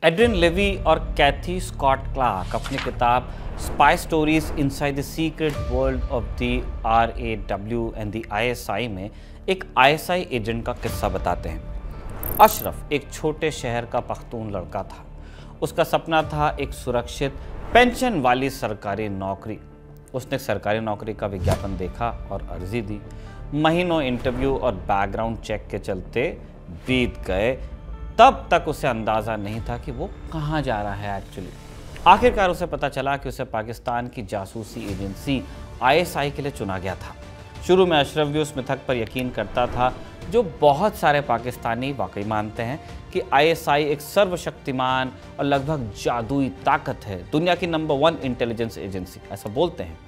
Adrian levy और कैथी Scott Clark अपनी किताब spy stories inside the secret world of the RAW and the ISI में एक ISI agent का किस्सा बताते हैं। अशरफ एक छोटे शहर का पख्तून लड़का था। उसका सपना था एक सुरक्षित पेंशन वाली सरकारी नौकरी। उसने सरकारी नौकरी का विज्ञापन देखा और अर्जी दी। महीनों इंटरव्यू और बैकग्राउंड चेक के चलते बीत गए। तब तक उसे अंदाज़ा नहीं था कि वो कहाँ जा रहा है एक्चुअली। आखिरकार उसे पता चला कि उसे पाकिस्तान की जासूसी एजेंसी ISI के लिए चुना गया था। शुरू में अशरफ भी उस मिथक पर यकीन करता था जो बहुत सारे पाकिस्तानी वाकई मानते हैं कि ISI एक सर्वशक्तिमान और लगभग जादुई ताकत है, दुनिया की नंबर 1 इंटेलिजेंस एजेंसी, ऐसा बोलते हैं।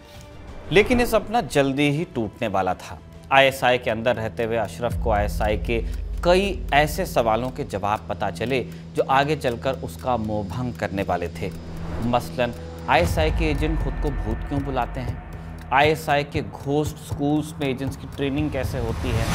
लेकिन ये सपना जल्दी ही टूटने वाला था। ISI के अंदर रहते हुए अशरफ को ISI के कई ऐसे सवालों के जवाब पता चले जो आगे चलकर उसका मोहभंग करने वाले थे। मसलन ISI के एजेंट खुद को भूत क्यों बुलाते हैं, ISI के घोस्ट स्कूल्स में एजेंट्स की ट्रेनिंग कैसे होती है,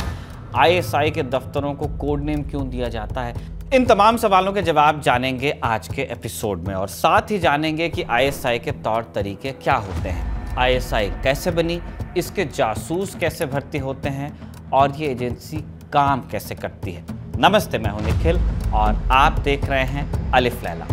ISI के दफ्तरों को कोड नेम क्यों दिया जाता है। इन तमाम सवालों के जवाब जानेंगे आज के एपिसोड में, और साथ ही जानेंगे कि ISI के तौर तरीके क्या होते हैं, ISI कैसे बनी, इसके जासूस कैसे भर्ती होते हैं और ये एजेंसी काम कैसे करती है। नमस्ते, मैं हूं निखिल और आप देख रहे हैं अलिफ लैला।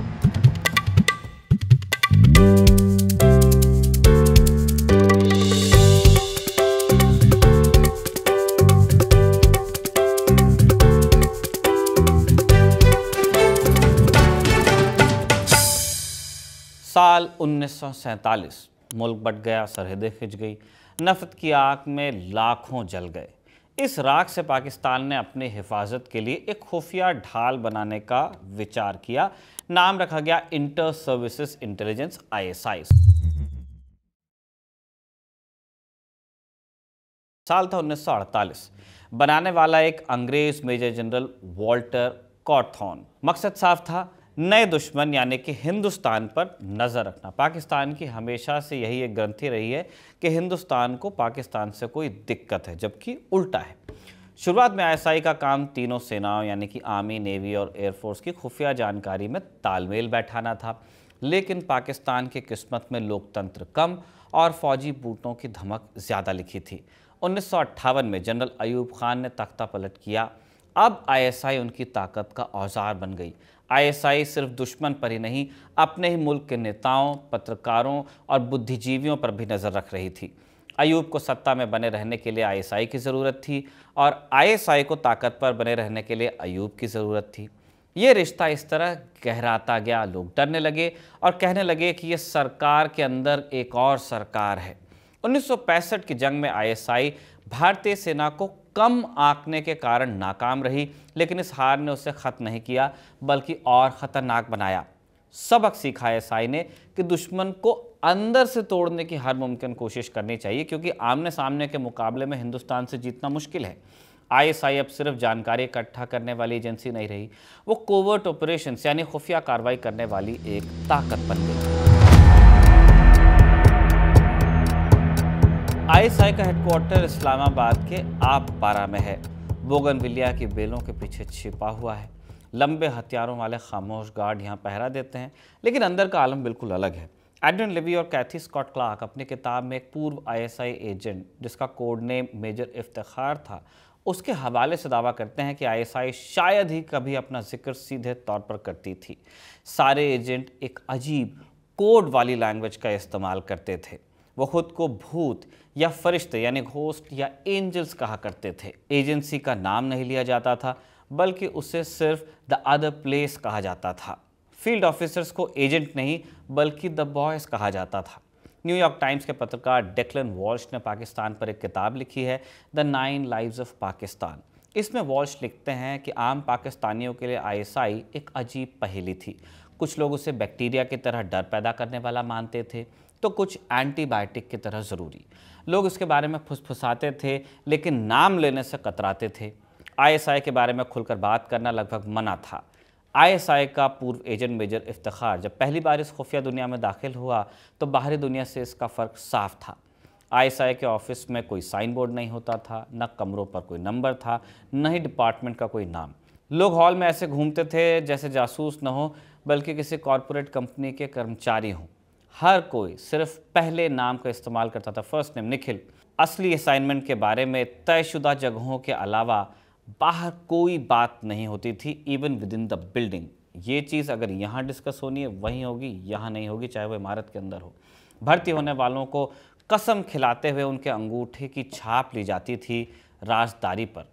साल 1947, मुल्क बट गया, सरहदें खिंच गई, नफरत की आग में लाखों जल गए। इस राख से पाकिस्तान ने अपनी हिफाजत के लिए एक खुफिया ढाल बनाने का विचार किया। नाम रखा गया इंटर सर्विसेज इंटेलिजेंस ISI। साल था 1948। बनाने वाला एक अंग्रेज मेजर जनरल वॉल्टर कॉर्थॉर्न। मकसद साफ था, नए दुश्मन यानी कि हिंदुस्तान पर नज़र रखना। पाकिस्तान की हमेशा से यही एक ग्रंथि रही है कि हिंदुस्तान को पाकिस्तान से कोई दिक्कत है, जबकि उल्टा है। शुरुआत में ISI का काम तीनों सेनाओं यानी कि आर्मी, नेवी और एयरफोर्स की खुफिया जानकारी में तालमेल बैठाना था। लेकिन पाकिस्तान की किस्मत में लोकतंत्र कम और फौजी बूटों की धमक ज़्यादा लिखी थी। 1958 में जनरल अयूब खान ने तख्ता पलट किया। अब ISI उनकी ताकत का औजार बन गई। ISI सिर्फ दुश्मन पर ही नहीं, अपने ही मुल्क के नेताओं, पत्रकारों और बुद्धिजीवियों पर भी नज़र रख रही थी। अयूब को सत्ता में बने रहने के लिए ISI की ज़रूरत थी और ISI को ताकत पर बने रहने के लिए अयूब की ज़रूरत थी। ये रिश्ता इस तरह गहराता गया, लोग डरने लगे और कहने लगे कि ये सरकार के अंदर एक और सरकार है। 1965 की जंग में ISI भारतीय सेना को कम आंकने के कारण नाकाम रही, लेकिन इस हार ने उसे खत्म नहीं किया बल्कि और ख़तरनाक बनाया। सबक सीखा ISI ने कि दुश्मन को अंदर से तोड़ने की हर मुमकिन कोशिश करनी चाहिए, क्योंकि आमने सामने के मुकाबले में हिंदुस्तान से जीतना मुश्किल है। ISI अब सिर्फ जानकारी इकट्ठा करने वाली एजेंसी नहीं रही, वो कोवर्ट ऑपरेशंस यानी खुफिया कार्रवाई करने वाली एक ताकत बन गई। ISI का हेडक्वार्टर इस्लामाबाद के आप-बारा में है। बोगनविलिया की बेलों के पीछे छिपा हुआ है। लंबे हथियारों वाले खामोश गार्ड यहाँ पहरा देते हैं, लेकिन अंदर का आलम बिल्कुल अलग है। एड्रियन लेवी और कैथी स्कॉट क्लार्क अपनी किताब में एक पूर्व ISI एजेंट, जिसका कोड नेम मेजर इफ्तिखार था, उसके हवाले से दावा करते हैं कि ISI शायद ही कभी अपना जिक्र सीधे तौर पर करती थी। सारे एजेंट एक अजीब कोड वाली लैंग्वेज का इस्तेमाल करते थे। वो खुद को भूत या फरिश्ते यानी घोस्ट या एंजल्स कहा करते थे। एजेंसी का नाम नहीं लिया जाता था, बल्कि उसे सिर्फ द अदर प्लेस कहा जाता था। फील्ड ऑफिसर्स को एजेंट नहीं बल्कि द बॉयज़ कहा जाता था। न्यूयॉर्क टाइम्स के पत्रकार डेक्लन वॉल्श ने पाकिस्तान पर एक किताब लिखी है, द 9 लाइव्स ऑफ पाकिस्तान। इसमें वॉल्श लिखते हैं कि आम पाकिस्तानियों के लिए ISI एक अजीब पहेली थी। कुछ लोग उसे बैक्टीरिया की तरह डर पैदा करने वाला मानते थे, तो कुछ एंटीबायोटिक की तरह ज़रूरी। लोग इसके बारे में फुसफुसाते थे, लेकिन नाम लेने से कतराते थे। ISI के बारे में खुलकर बात करना लगभग मना था। ISI का पूर्व एजेंट मेजर इफ्तिखार जब पहली बार इस खुफिया दुनिया में दाखिल हुआ तो बाहरी दुनिया से इसका फ़र्क साफ था। ISI के ऑफिस में कोई साइन बोर्ड नहीं होता था, न कमरों पर कोई नंबर था, न ही डिपार्टमेंट का कोई नाम। लोग हॉल में ऐसे घूमते थे जैसे जासूस न हो, बल्कि किसी कॉरपोरेट कंपनी के कर्मचारी हों। हर कोई सिर्फ पहले नाम का इस्तेमाल करता था, फर्स्ट नेम निखिल। असली असाइनमेंट के बारे में तयशुदा जगहों के अलावा बाहर कोई बात नहीं होती थी, even with in the building. ये चीज़ अगर यहाँ डिस्कस होनी है वहीं होगी, यहाँ नहीं होगी, चाहे वो इमारत के अंदर हो। भर्ती होने वालों को कसम खिलाते हुए उनके अंगूठे की छाप ली जाती थी राजदारी पर।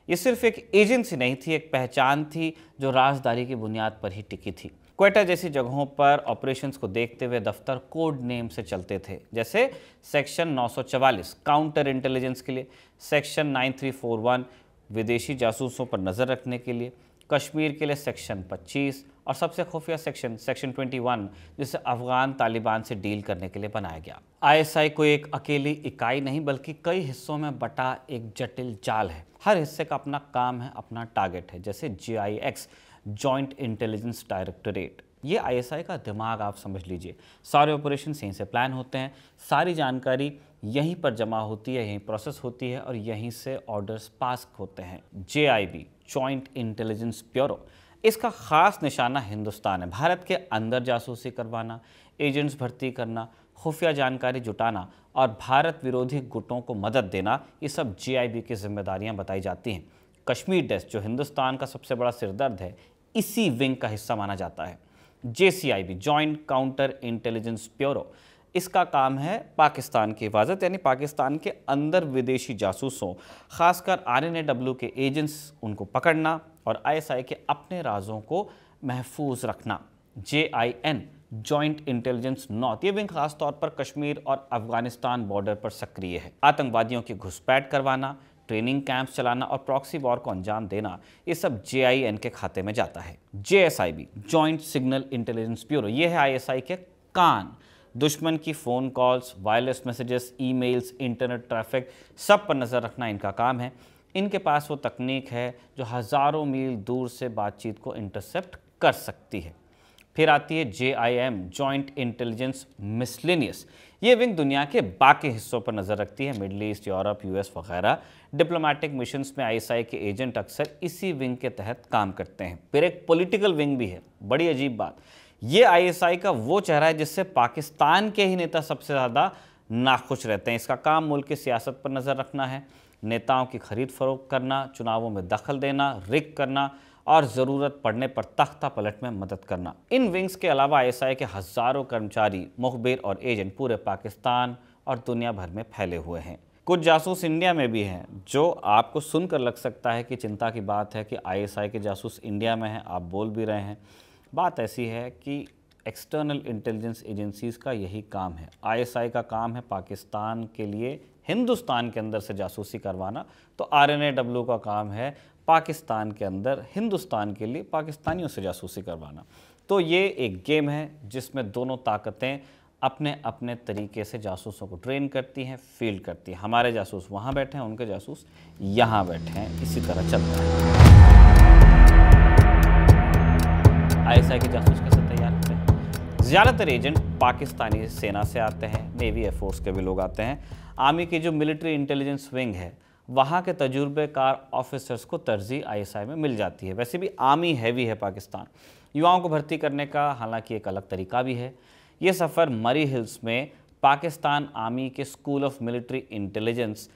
ये सिर्फ एक एजेंसी नहीं थी, एक पहचान थी जो राजदारी की बुनियाद पर ही टिकी थी। क्वेटा जैसी जगहों पर ऑपरेशंस को देखते हुए दफ्तर कोड नेम से चलते थे, जैसे सेक्शन 944 काउंटर इंटेलिजेंस के लिए, सेक्शन 9341 विदेशी जासूसों पर नज़र रखने के लिए, कश्मीर के लिए सेक्शन 25 और सबसे खुफिया सेक्शन 21 जिसे अफगान तालिबान से डील करने के लिए बनाया गया। आईएसआई कोई एक अकेली इकाई नहीं बल्कि कई हिस्सों में बटा एक जटिल जाल है। हर हिस्से का अपना काम है, अपना टारगेट है, जैसे JIX जॉइंट इंटेलिजेंस डायरेक्टोरेट। ये आईएसआई का दिमाग आप समझ लीजिए। सारे ऑपरेशन यहीं से प्लान होते हैं, सारी जानकारी यहीं पर जमा होती है, यहीं प्रोसेस होती है और यहीं से ऑर्डर्स पास होते हैं। JIB जॉइंट इंटेलिजेंस ब्यूरो, इसका ख़ास निशाना हिंदुस्तान है। भारत के अंदर जासूसी करवाना, एजेंट्स भर्ती करना, खुफिया जानकारी जुटाना और भारत विरोधी गुटों को मदद देना, ये सब JIB की जिम्मेदारियां बताई जाती हैं। कश्मीर डेस्क, जो हिंदुस्तान का सबसे बड़ा सिरदर्द है, इसी विंग का हिस्सा माना जाता है। JCIB joint counter intelligence bureau, इसका काम है पाकिस्तान की हिफाजत, यानी पाकिस्तान के अंदर विदेशी जासूसों, खासकर RNAW के एजेंट्स, उनको पकड़ना और ISI के अपने राजों को महफूज रखना। JIN जॉइंट इंटेलिजेंस नॉर्थ, ये विंग खास तौर पर कश्मीर और अफगानिस्तान बॉर्डर पर सक्रिय है। आतंकवादियों की घुसपैठ करवाना, ट्रेनिंग कैंप्स चलाना और प्रॉक्सी वॉर को अंजाम देना, ये सब JIN के खाते में जाता है। JSIB joint signal intelligence bureau, ये है ISI के कान। दुश्मन की phone calls, wireless messages, emails, internet traffic, सब पर नज़र रखना इनका काम है। इनके पास वो तकनीक है जो हज़ारों मील दूर से बातचीत को इंटरसेप्ट कर सकती है। फिर आती है JIM जॉइंट इंटेलिजेंस मिसलेनियस। ये विंग दुनिया के बाकी हिस्सों पर नज़र रखती है, मिडल ईस्ट, यूरोप, US वगैरह। डिप्लोमेटिक मिशंस में ISI के एजेंट अक्सर इसी विंग के तहत काम करते हैं। फिर एक पॉलिटिकल विंग भी है, बड़ी अजीब बात। ये ISI का वो चेहरा है जिससे पाकिस्तान के ही नेता सबसे ज़्यादा नाखुश रहते हैं। इसका काम मुल्क की सियासत पर नज़र रखना है, नेताओं की खरीद फरोख्त करना, चुनावों में दखल देना, रिग करना और ज़रूरत पड़ने पर तख्ता पलट में मदद करना। इन विंग्स के अलावा ISI के हज़ारों कर्मचारी, मुखबिर और एजेंट पूरे पाकिस्तान और दुनिया भर में फैले हुए हैं। कुछ जासूस इंडिया में भी हैं, जो आपको सुनकर लग सकता है कि चिंता की बात है कि ISI के जासूस इंडिया में हैं, आप बोल भी रहे हैं। बात ऐसी है कि एक्सटर्नल इंटेलिजेंस एजेंसीज़ का यही काम है। ISI का काम है पाकिस्तान के लिए हिंदुस्तान के अंदर से जासूसी करवाना, तो RNAW का काम है पाकिस्तान के अंदर हिंदुस्तान के लिए पाकिस्तानियों से जासूसी करवाना। तो ये एक गेम है जिसमें दोनों ताकतें अपने अपने तरीके से जासूसों को ट्रेन करती हैं, फील्ड करती हैं। हमारे जासूस वहाँ बैठे हैं, उनके जासूस यहाँ बैठे हैं, इसी तरह चलता है। ISI के जासूस कैसे तैयार होते हैं? ज़्यादातर एजेंट पाकिस्तानी सेना से आते हैं, नेवी एयरफोर्स के भी लोग आते हैं। आर्मी की जो मिलिट्री इंटेलिजेंस विंग है, वहाँ के तजुर्बेकार ऑफिसर्स को तरजीह ISI में मिल जाती है। वैसे भी आर्मी हैवी है पाकिस्तान। युवाओं को भर्ती करने का हालांकि एक अलग तरीका भी है। ये सफ़र मरी हिल्स में पाकिस्तान आर्मी के school of military intelligence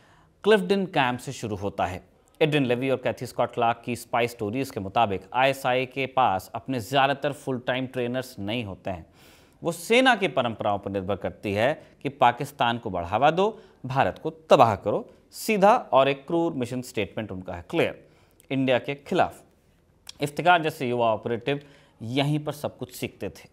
Clifton camp से शुरू होता है। एड्रिन लेवी और कैथी स्कॉट क्लार्क की स्पाई स्टोरीज़ के मुताबिक ISI के पास अपने ज़्यादातर फुल टाइम ट्रेनर्स नहीं होते हैं। वो सेना की परंपराओं पर निर्भर करती है कि पाकिस्तान को बढ़ावा दो, भारत को तबाह करो। सीधा और एक क्रूर मिशन स्टेटमेंट उनका है, क्लियर, इंडिया के खिलाफ। इफ्तिकार जैसे युवा ऑपरेटिव यहीं पर सब कुछ सीखते थे।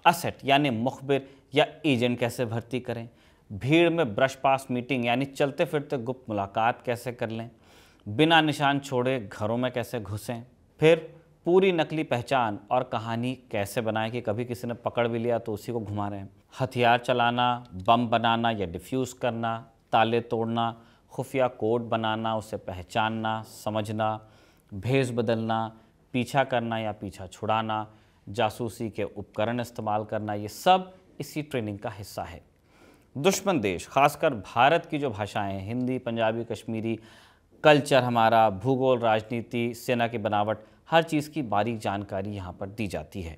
असेट यानी मुखबिर या एजेंट कैसे भर्ती करें, भीड़ में ब्रश पास मीटिंग यानी चलते फिरते गुप्त मुलाकात कैसे कर लें, बिना निशान छोड़े घरों में कैसे घुसें, फिर पूरी नकली पहचान और कहानी कैसे बनाएं कि कभी किसी ने पकड़ भी लिया तो उसी को घुमा रहे हैं, हथियार चलाना, बम बनाना या डिफ्यूज़ करना, ताले तोड़ना, खुफिया कोड बनाना, उसे पहचानना, समझना, भेष बदलना, पीछा करना या पीछा छुड़ाना, जासूसी के उपकरण इस्तेमाल करना, ये सब इसी ट्रेनिंग का हिस्सा है। दुश्मन देश, खासकर भारत की जो भाषाएं हैं, हिंदी, पंजाबी, कश्मीरी, कल्चर हमारा, भूगोल, राजनीति, सेना की बनावट, हर चीज़ की बारीक जानकारी यहाँ पर दी जाती है।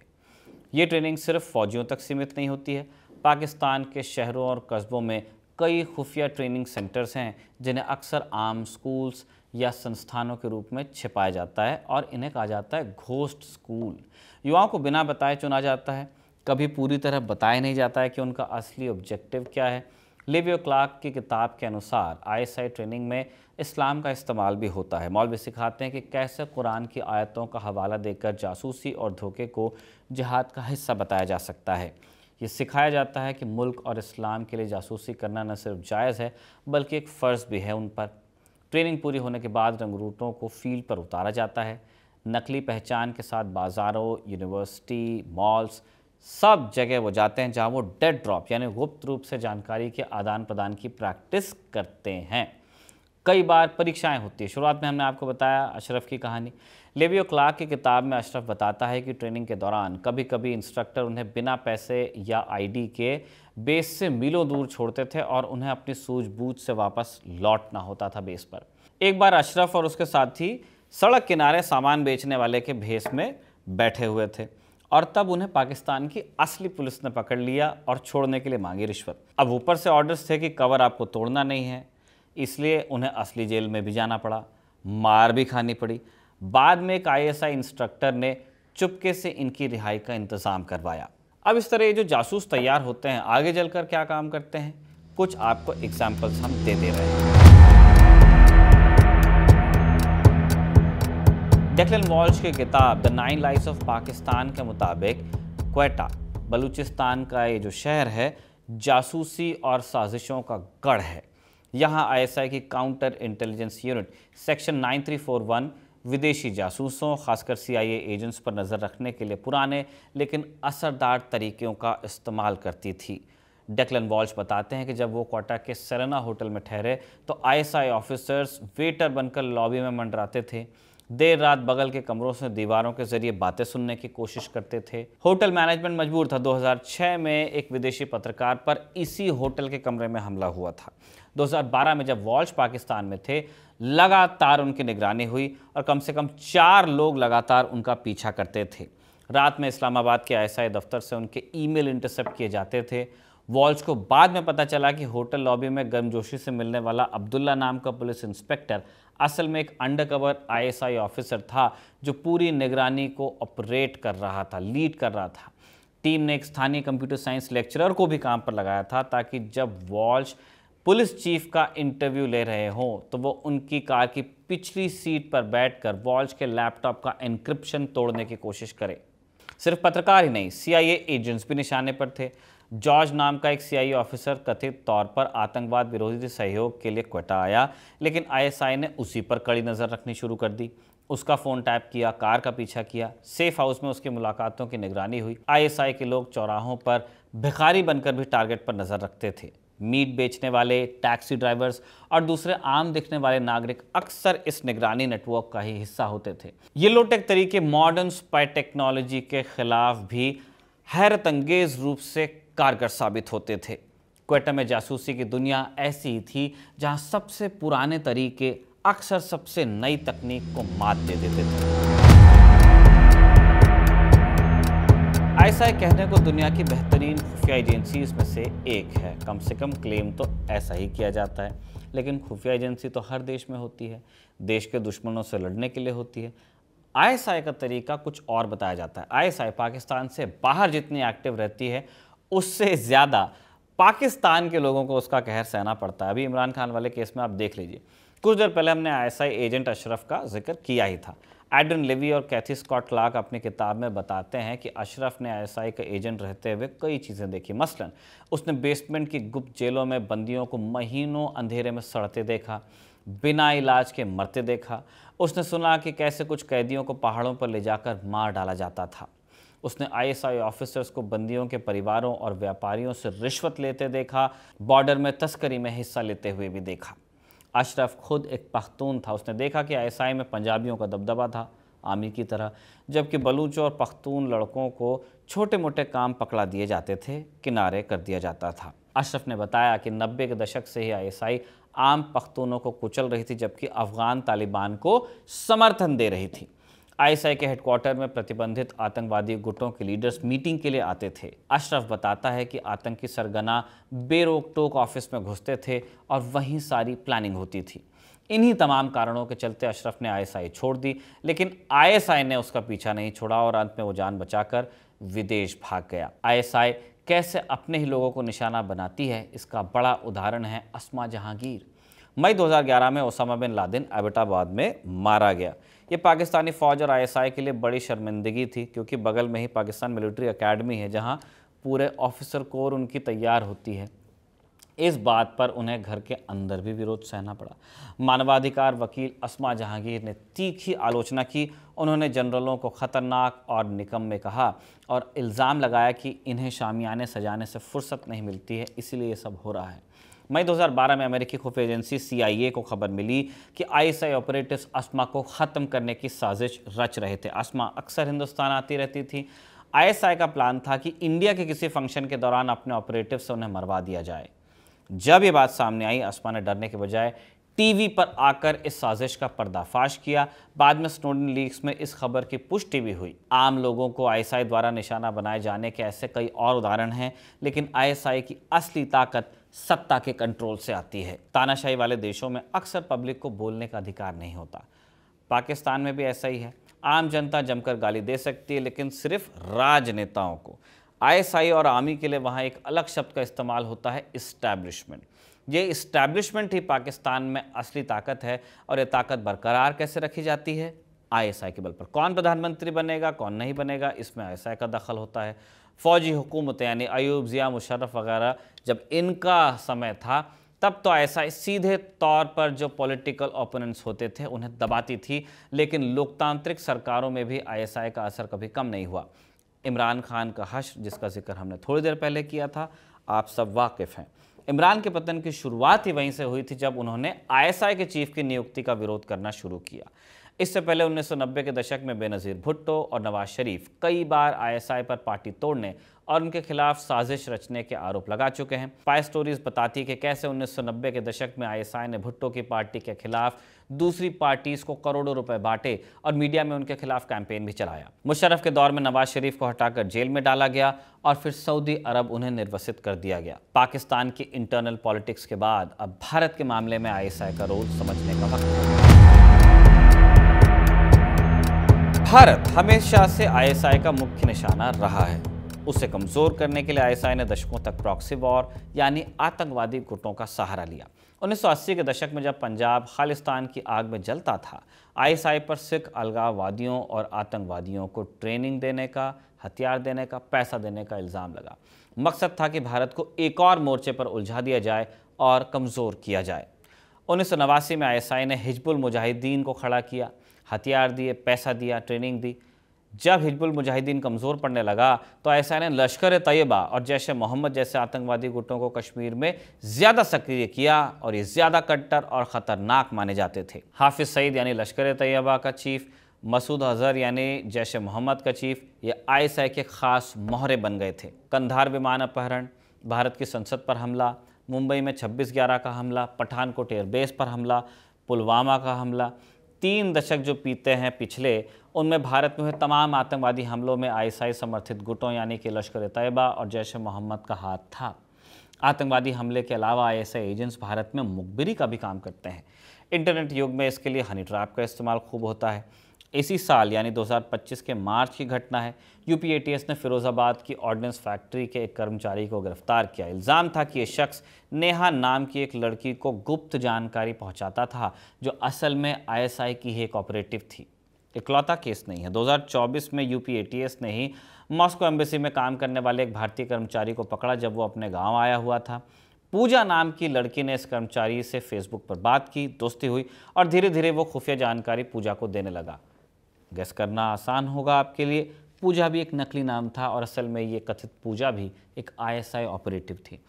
ये ट्रेनिंग सिर्फ फौजियों तक सीमित नहीं होती है। पाकिस्तान के शहरों और कस्बों में कई खुफिया ट्रेनिंग सेंटर्स हैं जिन्हें अक्सर आम स्कूल्स या संस्थानों के रूप में छिपाया जाता है और इन्हें कहा जाता है घोस्ट स्कूल। युवाओं को बिना बताए चुना जाता है, कभी पूरी तरह बताया नहीं जाता है कि उनका असली ऑब्जेक्टिव क्या है। लिवियो क्लार्क की किताब के अनुसार आईएसआई ट्रेनिंग में इस्लाम का इस्तेमाल भी होता है। मौलवी सिखाते हैं कि कैसे कुरान की आयतों का हवाला देकर जासूसी और धोखे को जिहाद का हिस्सा बताया जा सकता है। ये सिखाया जाता है कि मुल्क और इस्लाम के लिए जासूसी करना न सिर्फ जायज़ है बल्कि एक फ़र्ज़ भी है उन पर। ट्रेनिंग पूरी होने के बाद रंगरूटों को फील्ड पर उतारा जाता है। नकली पहचान के साथ बाज़ारों, यूनिवर्सिटी, मॉल्स, सब जगह वो जाते हैं जहां वो डेड ड्रॉप यानी गुप्त रूप से जानकारी के आदान प्रदान की प्रैक्टिस करते हैं। कई बार परीक्षाएं होती है। शुरुआत में हमने आपको बताया अशरफ की कहानी। लिवियो क्लार्क की किताब में अशरफ बताता है कि ट्रेनिंग के दौरान कभी कभी इंस्ट्रक्टर उन्हें बिना पैसे या आईडी के बेस से मीलों दूर छोड़ते थे और उन्हें अपनी सूझबूझ से वापस लौटना होता था बेस पर। एक बार अशरफ और उसके साथी सड़क किनारे सामान बेचने वाले के भेस में बैठे हुए थे और तब उन्हें पाकिस्तान की असली पुलिस ने पकड़ लिया और छोड़ने के लिए मांगी रिश्वत। अब ऊपर से ऑर्डर्स थे कि कवर आपको तोड़ना नहीं है, इसलिए उन्हें असली जेल में भी जाना पड़ा, मार भी खानी पड़ी। बाद में एक आईएसआई इंस्ट्रक्टर ने चुपके से इनकी रिहाई का इंतज़ाम करवाया। अब इस तरह ये जो जासूस तैयार होते हैं आगे चलकर क्या काम करते हैं, कुछ आपको एग्जाम्पल्स हम दे रहे हैं। डेक्लन वॉल्श की किताब द 9 लाइव्स ऑफ पाकिस्तान के मुताबिक क्वेटा बलूचिस्तान का ये जो शहर है जासूसी और साजिशों का गढ़ है। यहाँ आईएसआई की काउंटर इंटेलिजेंस यूनिट सेक्शन 9341 विदेशी जासूसों खासकर CIA एजेंट्स पर नज़र रखने के लिए पुराने लेकिन असरदार तरीक़ों का इस्तेमाल करती थी। डेक्लन वॉल्श बताते हैं कि जब वो क्वेटा के सेरेना होटल में ठहरे तो आईएसआई ऑफिसर्स वेटर बनकर लॉबी में मंडराते थे। देर रात बगल के कमरों से दीवारों के जरिए बातें सुनने की कोशिश करते थे। होटल मैनेजमेंट मजबूर था। 2006 में एक विदेशी पत्रकार पर इसी होटल के कमरे में हमला हुआ था। 2012 में जब वॉल्श पाकिस्तान में थे लगातार उनकी निगरानी हुई और कम से कम 4 लोग लगातार उनका पीछा करते थे। रात में इस्लामाबाद के आईएसआई दफ्तर से उनके ईमेल इंटरसेप्ट किए जाते थे। वॉल्श को बाद में पता चला कि होटल लॉबी में गर्मजोशी से मिलने वाला अब्दुल्ला नाम का पुलिस इंस्पेक्टर असल में एक अंडरकवर आईएसआई ऑफिसर था जो पूरी निगरानी को ऑपरेट कर रहा था, लीड कर रहा था। टीम ने एक स्थानीय कंप्यूटर साइंस लेक्चरर को भी काम पर लगाया था ताकि जब वॉल्श पुलिस चीफ का इंटरव्यू ले रहे हों तो वो उनकी कार की पिछली सीट पर बैठकर वॉल्श के लैपटॉप का एन्क्रिप्शन तोड़ने की कोशिश करे। सिर्फ पत्रकार ही नहीं, CIA एजेंट्स भी निशाने पर थे। जॉर्ज नाम का एक CIA ऑफिसर कथित तौर पर आतंकवाद विरोधी सहयोग के लिए क्वेटा आया, लेकिन ISI ने उसी पर कड़ी नज़र रखनी शुरू कर दी। उसका फ़ोन टैप किया, कार का पीछा किया, सेफ हाउस में उसकी मुलाकातों की निगरानी हुई। ISI के लोग चौराहों पर भिखारी बनकर भी टारगेट पर नज़र रखते थे। मीट बेचने वाले, टैक्सी ड्राइवर्स और दूसरे आम दिखने वाले नागरिक अक्सर इस निगरानी नेटवर्क का ही हिस्सा होते थे। ये लो-टेक तरीके मॉडर्न स्पाई टेक्नोलॉजी के खिलाफ भी हैरत अंगेज रूप से कारगर साबित होते थे। क्वेटा में जासूसी की दुनिया ऐसी ही थी जहां सबसे पुराने तरीके अक्सर सबसे नई तकनीक को मात दे देते थे। आईएसआई कहने को दुनिया की बेहतरीन खुफिया एजेंसीज में से एक है, कम से कम क्लेम तो ऐसा ही किया जाता है। लेकिन खुफिया एजेंसी तो हर देश में होती है, देश के दुश्मनों से लड़ने के लिए होती है। आईएसआई का तरीका कुछ और बताया जाता है। आईएसआई पाकिस्तान से बाहर जितनी एक्टिव रहती है उससे ज़्यादा पाकिस्तान के लोगों को उसका कहर सहना पड़ता है। अभी इमरान खान वाले केस में आप देख लीजिए, कुछ देर पहले हमने आईएसआई एजेंट अशरफ का जिक्र किया ही था। एड्रिन लेवी और कैथी स्कॉट क्लार्क अपनी किताब में बताते हैं कि अशरफ ने आईएसआई का एजेंट रहते हुए कई चीज़ें देखी। मसलन उसने बेसमेंट की गुप्त जेलों में बंदियों को महीनों अंधेरे में सड़ते देखा, बिना इलाज के मरते देखा। उसने सुना कि कैसे कुछ कैदियों को पहाड़ों पर ले जाकर मार डाला जाता था। उसने आईएसआई ऑफिसर्स को बंदियों के परिवारों और व्यापारियों से रिश्वत लेते देखा, बॉर्डर में तस्करी में हिस्सा लेते हुए भी देखा। अशरफ खुद एक पख्तून था। उसने देखा कि आईएसआई में पंजाबियों का दबदबा था, आमिर की तरह, जबकि बलूचों और पख्तून लड़कों को छोटे मोटे काम पकड़ा दिए जाते थे, किनारे कर दिया जाता था। अशरफ ने बताया कि 90 के दशक से ही आईएसआई आम पख्तूनों को कुचल रही थी, जबकि अफगान तालिबान को समर्थन दे रही थी। आईएसआई के हेडक्वार्टर में प्रतिबंधित आतंकवादी गुटों के लीडर्स मीटिंग के लिए आते थे। अशरफ बताता है कि आतंकी सरगना बेरोक टोक ऑफिस में घुसते थे और वहीं सारी प्लानिंग होती थी। इन्हीं तमाम कारणों के चलते अशरफ ने आईएसआई छोड़ दी, लेकिन आईएसआई ने उसका पीछा नहीं छोड़ा और अंत में वो जान बचाकर विदेश भाग गया। आईएसआई कैसे अपने ही लोगों को निशाना बनाती है, इसका बड़ा उदाहरण है अस्मा जहांगीर। मई 2011 में ओसामा बिन लादेन एबटाबाद में मारा गया। ये पाकिस्तानी फ़ौज और आईएसआई के लिए बड़ी शर्मिंदगी थी, क्योंकि बगल में ही पाकिस्तान मिलिट्री एकेडमी है जहां पूरे ऑफिसर कोर उनकी तैयार होती है। इस बात पर उन्हें घर के अंदर भी विरोध सहना पड़ा। मानवाधिकार वकील अस्मा जहांगीर ने तीखी आलोचना की। उन्होंने जनरलों को खतरनाक और निकम्मे कहा और इल्ज़ाम लगाया कि इन्हें शामियाने सजाने से फुर्सत नहीं मिलती है, इसीलिए ये सब हो रहा है। मई 2012 में अमेरिकी खुफिया एजेंसी CIA को खबर मिली कि आईएसआई ऑपरेटिव्स अस्मा को ख़त्म करने की साजिश रच रहे थे। अस्मा अक्सर हिंदुस्तान आती रहती थी। आईएसआई का प्लान था कि इंडिया के किसी फंक्शन के दौरान अपने ऑपरेटिव से उन्हें मरवा दिया जाए। जब ये बात सामने आई, अस्मा ने डरने के बजाय टीवी पर आकर इस साजिश का पर्दाफाश किया। बाद में स्नोडन लीक्स में इस खबर की पुष्टि भी हुई। आम लोगों को आईएसआई द्वारा निशाना बनाए जाने के ऐसे कई और उदाहरण हैं, लेकिन आईएसआई की असली ताकत सत्ता के कंट्रोल से आती है। तानाशाही वाले देशों में अक्सर पब्लिक को बोलने का अधिकार नहीं होता। पाकिस्तान में भी ऐसा ही है। आम जनता जमकर गाली दे सकती है, लेकिन सिर्फ राजनेताओं को। आईएसआई और आर्मी के लिए वहाँ एक अलग शब्द का इस्तेमाल होता है, इस्टेब्लिशमेंट। ये इस्टेब्लिशमेंट ही पाकिस्तान में असली ताकत है। और ये ताकत बरकरार कैसे रखी जाती है? आईएसआई के बल पर। कौन प्रधानमंत्री बनेगा, कौन नहीं बनेगा, इसमें आईएसआई का दखल होता है। फौजी हुकूमत यानी अयूब, ज़िया, मुशर्रफ वगैरह, जब इनका समय था तब तो आईएसआई सीधे तौर पर जो पॉलिटिकल ओपोनेंट्स होते थे उन्हें दबाती थी, लेकिन लोकतांत्रिक सरकारों में भी आईएसआई का असर कभी कम नहीं हुआ। इमरान खान का हश्र, जिसका जिक्र हमने थोड़ी देर पहले किया था, आप सब वाकिफ़ हैं। इमरान के पतन की शुरुआत ही वहीं से हुई थी जब उन्होंने आईएसआई के चीफ की नियुक्ति का विरोध करना शुरू किया। इससे पहले 1990 के दशक में बेनज़ीर भुट्टो और नवाज शरीफ कई बार आईएसआई पर पार्टी तोड़ने और उनके खिलाफ साजिश रचने के आरोप लगा चुके हैं। स्पाई स्टोरीज बताती है कि कैसे 1990 के दशक में आईएसआई ने भुट्टो की पार्टी के खिलाफ दूसरी पार्टीज को करोड़ों रुपए बांटे और मीडिया में उनके खिलाफ कैंपेन भी चलाया। मुशर्रफ के दौर में नवाज शरीफ को हटाकर जेल में डाला गया और फिर सऊदी अरब उन्हें निर्वसित कर दिया गया। पाकिस्तान की इंटरनल पॉलिटिक्स के बाद अब भारत के मामले में आईएसआई का रोल समझने का वक्त है। भारत हमेशा से आईएसआई का मुख्य निशाना रहा है। उसे कमज़ोर करने के लिए आईएसआई ने दशकों तक प्रॉक्सी वॉर यानी आतंकवादी गुटों का सहारा लिया। 1980 के दशक में जब पंजाब खालिस्तान की आग में जलता था, आईएसआई पर सिख अलगाववादियों और आतंकवादियों को ट्रेनिंग देने का, हथियार देने का, पैसा देने का इल्ज़ाम लगा। मकसद था कि भारत को एक और मोर्चे पर उलझा दिया जाए और कमज़ोर किया जाए। 1989 में आईएसआई ने हिजबुल मुजाहिदीन को खड़ा किया, हथियार दिए, पैसा दिया, ट्रेनिंग दी। जब हिजबुल मुजाहिदीन कमज़ोर पड़ने लगा तो आईएसआई ने लश्कर तैयबा और जैश ए मोहम्मद जैसे आतंकवादी गुटों को कश्मीर में ज़्यादा सक्रिय किया और ये ज़्यादा कट्टर और ख़तरनाक माने जाते थे। हाफिज़ सईद यानी लश्कर तैयबा का चीफ, मसूद अजहर यानी जैश ए मोहम्मद का चीफ, ये आईएसआई के ख़ास मोहरे बन गए थे। कंधार विमान अपहरण, भारत की संसद पर हमला, मुंबई में 26/11 का हमला, पठानकोट एयरबेस पर हमला, पुलवामा का हमला, 3 दशक जो बीते हैं पिछले, उनमें भारत में हुए तमाम आतंकवादी हमलों में आईएसआई समर्थित गुटों यानी कि लश्कर तैयबा और जैश ए मोहम्मद का हाथ था। आतंकवादी हमले के अलावा आईएसआई एजेंट्स भारत में मुखबिरी का भी काम करते हैं। इंटरनेट युग में इसके लिए हनी ट्रैप का इस्तेमाल खूब होता है। इसी साल यानी 2025 के मार्च की घटना है। यूपी एटीएस ने फिरोजाबाद की ऑर्डिनेंस फैक्ट्री के एक कर्मचारी को गिरफ्तार किया। इल्ज़ाम था कि ये शख्स नेहा नाम की एक लड़की को गुप्त जानकारी पहुंचाता था, जो असल में आईएसआई की ही एक ऑपरेटिव थी। इकलौता केस नहीं है। 2024 में यूपी एटीएस ने ही मॉस्को एम्बेसी में काम करने वाले एक भारतीय कर्मचारी को पकड़ा जब वो अपने गाँव आया हुआ था। पूजा नाम की लड़की ने इस कर्मचारी से फेसबुक पर बात की, दोस्ती हुई और धीरे धीरे वो खुफिया जानकारी पूजा को देने लगा। गेस करना आसान होगा आपके लिए, पूजा भी एक नकली नाम था और असल में ये कथित पूजा भी एक आईएसआई ऑपरेटिव थी।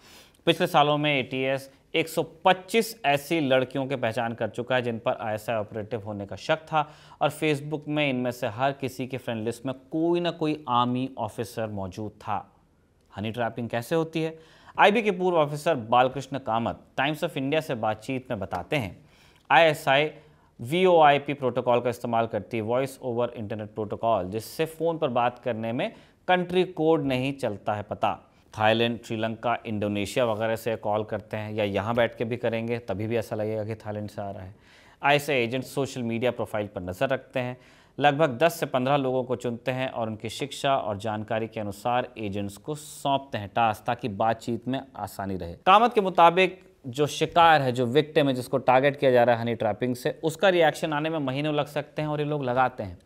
पिछले सालों में एटीएस 125 ऐसी लड़कियों की पहचान कर चुका है जिन पर आईएसआई ऑपरेटिव होने का शक था और फेसबुक में इनमें से हर किसी के फ्रेंड लिस्ट में कोई ना कोई आर्मी ऑफिसर मौजूद था। हनी ट्रैपिंग कैसे होती है? आईबी के पूर्व officer Balkrishna Kamat times of India से बातचीत में बताते हैं, आईएसआई VoIP प्रोटोकॉल का इस्तेमाल करती है, वॉइस ओवर इंटरनेट प्रोटोकॉल, जिससे फ़ोन पर बात करने में कंट्री कोड नहीं चलता है पता। थाईलैंड, श्रीलंका, इंडोनेशिया वगैरह से कॉल करते हैं या यहाँ बैठ के भी करेंगे तभी भी ऐसा लगेगा कि थाईलैंड से आ रहा है। ISI agent social media profile पर नज़र रखते हैं, लगभग 10 से 15 लोगों को चुनते हैं और उनकी शिक्षा और जानकारी के अनुसार एजेंट्स को सौंपते हैं टास्क, ताकि बातचीत में आसानी रहे। कामत के मुताबिक जो शिकार है, जो विक्टिम है, जिसको टारगेट किया जा रहा है हनी ट्रैपिंग से, उसका रिएक्शन आने में महीनों लग सकते हैं और ये लोग लगाते हैं।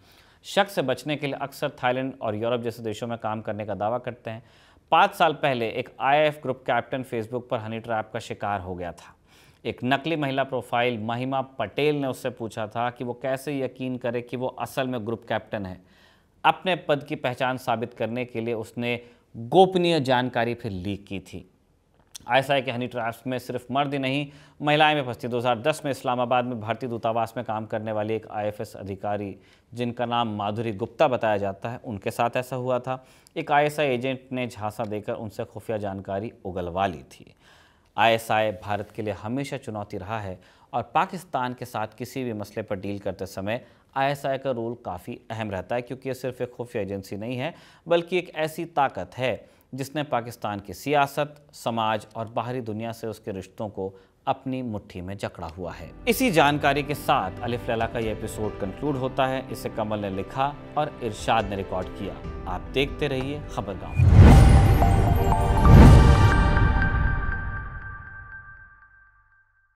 शक से बचने के लिए अक्सर थाईलैंड और यूरोप जैसे देशों में काम करने का दावा करते हैं। 5 साल पहले एक IIF ग्रुप कैप्टन फेसबुक पर हनी ट्रैप का शिकार हो गया था। एक नकली महिला प्रोफाइल महिमा पटेल ने उससे पूछा था कि वो कैसे यकीन करे कि वो असल में ग्रुप कैप्टन है। अपने पद की पहचान साबित करने के लिए उसने गोपनीय जानकारी फिर लीक की थी। ISI के हनी ट्रैप्स में सिर्फ मर्द ही नहीं, महिलाएं भी फंसती। 2010 में इस्लामाबाद में भारतीय दूतावास में काम करने वाली एक IFS अधिकारी, जिनका नाम माधुरी गुप्ता बताया जाता है, उनके साथ ऐसा हुआ था। एक ISI एजेंट ने झांसा देकर उनसे खुफिया जानकारी उगलवा ली थी। ISI भारत के लिए हमेशा चुनौती रहा है और पाकिस्तान के साथ किसी भी मसले पर डील करते समय ISI का रोल काफ़ी अहम रहता है, क्योंकि ये सिर्फ एक खुफिया एजेंसी नहीं है, बल्कि एक ऐसी ताकत है जिसने पाकिस्तान की सियासत, समाज और बाहरी दुनिया से उसके रिश्तों को अपनी मुट्ठी में जकड़ा हुआ है। इसी जानकारी के साथ अलिफ लैला का यह एपिसोड कंक्लूड होता है। इसे कमल ने लिखा और इरशाद ने रिकॉर्ड किया। आप देखते रहिए खबरगांव।